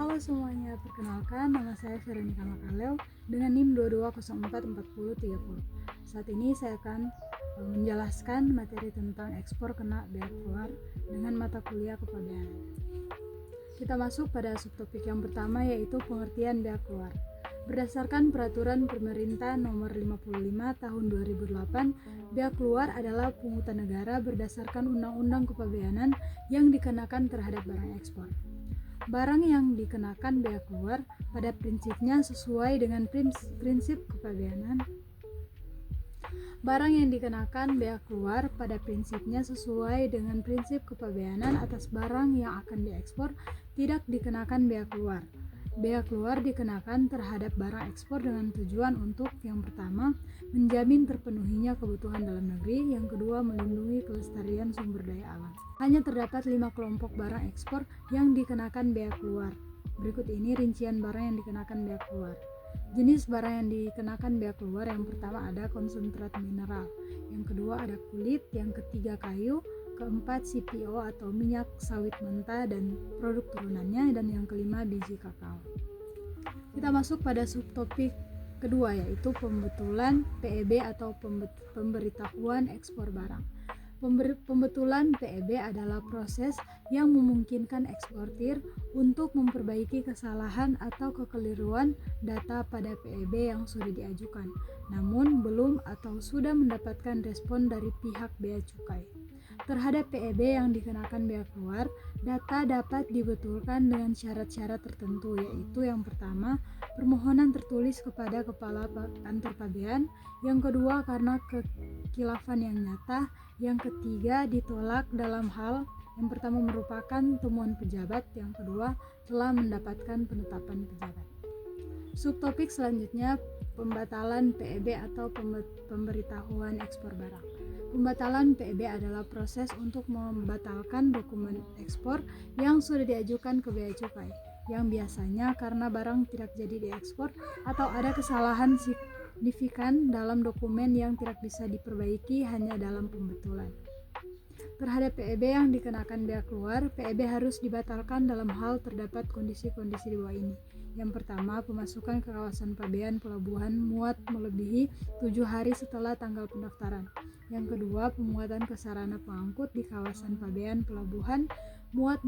Halo semuanya, perkenalkan nama saya Veronica Makaleo dengan NIM 22044030. Saat ini saya akan menjelaskan materi tentang ekspor kena bea keluar dengan mata kuliah kepabeanan. Kita masuk pada subtopik yang pertama, yaitu pengertian bea keluar. Berdasarkan peraturan pemerintah nomor 55 tahun 2008, bea keluar adalah pungutan negara berdasarkan undang-undang kepabeanan yang dikenakan terhadap barang ekspor. Barang yang dikenakan bea keluar pada prinsipnya sesuai dengan prinsip kepabeanan. Barang yang dikenakan bea keluar pada prinsipnya sesuai dengan prinsip kepabeanan atas barang yang akan diekspor tidak dikenakan bea keluar. Bea keluar dikenakan terhadap barang ekspor dengan tujuan untuk, yang pertama, menjamin terpenuhinya kebutuhan dalam negeri, yang kedua, melindungi kelestarian sumber daya alam. Hanya terdapat 5 kelompok barang ekspor yang dikenakan bea keluar. Berikut ini rincian barang yang dikenakan bea keluar. Jenis barang yang dikenakan bea keluar, yang pertama ada konsentrat mineral, yang kedua ada kulit, yang ketiga kayu, keempat CPO atau minyak sawit mentah dan produk turunannya, dan yang kelima biji kakao. Kita masuk pada subtopik kedua, yaitu pembetulan PEB atau pemberitahuan ekspor barang. Pembetulan PEB adalah proses yang memungkinkan eksportir untuk memperbaiki kesalahan atau kekeliruan data pada PEB yang sudah diajukan, namun belum atau sudah mendapatkan respon dari pihak bea cukai. Terhadap PEB yang dikenakan bea keluar, data dapat dibetulkan dengan syarat-syarat tertentu, yaitu yang pertama, permohonan tertulis kepada Kepala Kantor Pabean, yang kedua karena kekhilafan yang nyata, yang ketiga ditolak dalam hal yang pertama merupakan temuan pejabat, yang kedua telah mendapatkan penetapan pejabat. Subtopik selanjutnya, pembatalan PEB atau pemberitahuan ekspor barang. Pembatalan PEB adalah proses untuk membatalkan dokumen ekspor yang sudah diajukan ke bea cukai, yang biasanya karena barang tidak jadi diekspor atau ada kesalahan signifikan dalam dokumen yang tidak bisa diperbaiki hanya dalam pembetulan. Terhadap PEB yang dikenakan bea keluar, PEB harus dibatalkan dalam hal terdapat kondisi-kondisi di bawah ini. Yang pertama, pemasukan ke kawasan pabean pelabuhan muat melebihi 7 hari setelah tanggal pendaftaran. Yang kedua, pemuatan ke sarana pengangkut di kawasan pabean pelabuhan muat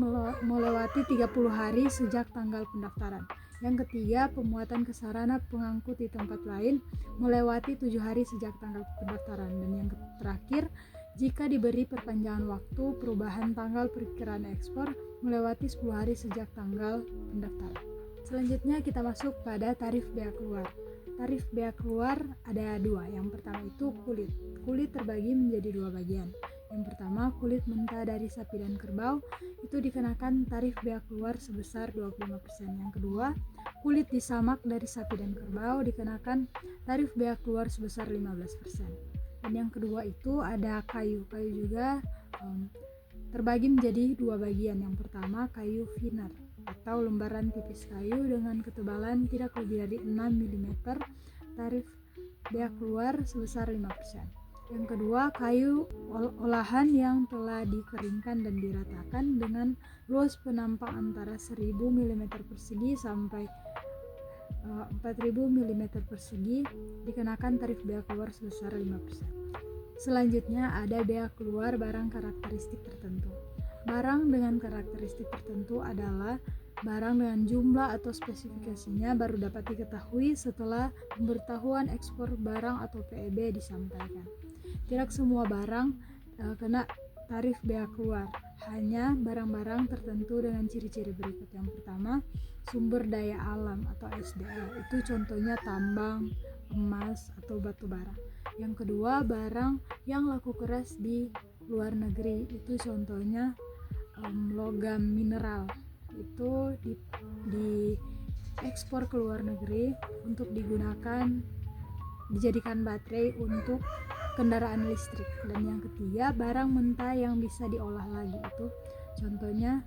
melewati 30 hari sejak tanggal pendaftaran. Yang ketiga, pemuatan ke sarana pengangkut di tempat lain melewati 7 hari sejak tanggal pendaftaran. Dan yang terakhir, jika diberi perpanjangan waktu perubahan tanggal perkiraan ekspor melewati 10 hari sejak tanggal pendaftaran. Selanjutnya kita masuk pada tarif bea keluar. Tarif bea keluar ada dua. Yang pertama itu kulit. Kulit terbagi menjadi dua bagian. Yang pertama, kulit mentah dari sapi dan kerbau itu dikenakan tarif bea keluar sebesar 25%. Yang kedua, kulit disamak dari sapi dan kerbau dikenakan tarif bea keluar sebesar 15%. Dan yang kedua itu ada kayu. Kayu juga terbagi menjadi dua bagian. Yang pertama, kayu finer atau lembaran tipis kayu dengan ketebalan tidak lebih dari 6 mm, tarif bea keluar sebesar 5%. Yang kedua, kayu olahan yang telah dikeringkan dan diratakan dengan luas penampang antara 1000 mm persegi sampai 4000 mm persegi dikenakan tarif bea keluar sebesar 5%. Selanjutnya ada bea keluar barang karakteristik tertentu. Barang dengan karakteristik tertentu adalah barang dengan jumlah atau spesifikasinya baru dapat diketahui setelah pemberitahuan ekspor barang atau PEB disampaikan. Tidak semua barang kena tarif bea keluar, hanya barang-barang tertentu dengan ciri-ciri berikut. Yang pertama, sumber daya alam atau SDA, itu contohnya tambang, emas, atau batu bara. Yang kedua, barang yang laku keras di luar negeri, itu contohnya logam mineral, itu diekspor ke luar negeri untuk dijadikan baterai untuk kendaraan listrik. Dan yang ketiga, barang mentah yang bisa diolah lagi, itu contohnya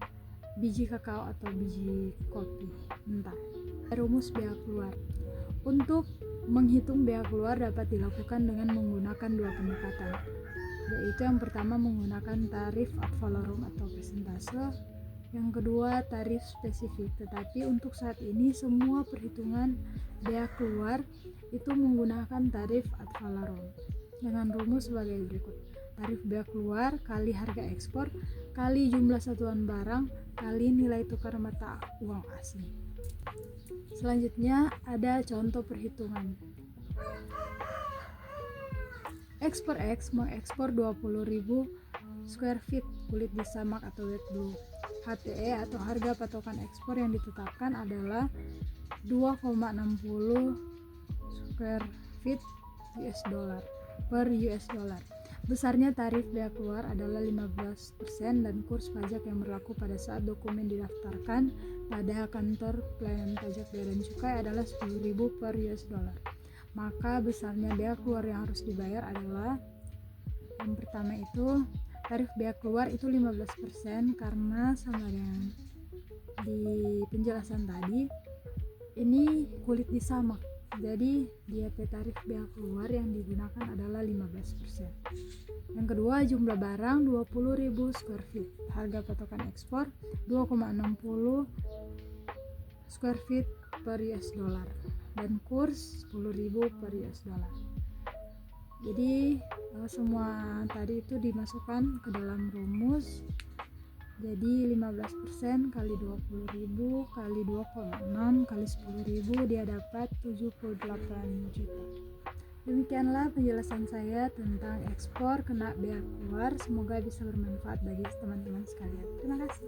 biji kakao atau biji kopi mentah. Rumus bea keluar. Untuk menghitung bea keluar dapat dilakukan dengan menggunakan dua pendekatan, yaitu yang pertama menggunakan tarif ad valorem atau persentase, Yang kedua, tarif spesifik. Tetapi untuk saat ini semua perhitungan bea keluar itu menggunakan tarif ad valorem dengan rumus sebagai berikut. Tarif bea keluar kali harga ekspor kali jumlah satuan barang kali nilai tukar mata uang asing. Selanjutnya ada contoh perhitungan. Ekspor X mengekspor 20.000 square feet kulit di samak atau wet blue. HTE atau harga patokan ekspor yang ditetapkan adalah 2,60 square feet US dollar per US dollar. Besarnya tarif bea keluar adalah 15% dan kurs pajak yang berlaku pada saat dokumen didaftarkan pada kantor pelayanan pajak bea dan cukai adalah 10.000 per US dollar. Maka besarnya bea keluar yang harus dibayar adalah, yang pertama itu tarif bea keluar itu 15% karena sama dengan di penjelasan tadi ini kulit di samak. Jadi DP tarif bea keluar yang digunakan adalah 15%. Yang kedua, jumlah barang 20.000 square feet. Harga patokan ekspor 2,60 square feet per US dollar dan kurs 10.000 per US dollar. Jadi semua tadi itu dimasukkan ke dalam rumus. Jadi 15% kali 20.000 kali 2,6 kali 10.000 dia dapat 78 juta. Demikianlah penjelasan saya tentang ekspor kena bea keluar. Semoga bisa bermanfaat bagi teman-teman sekalian. Terima kasih.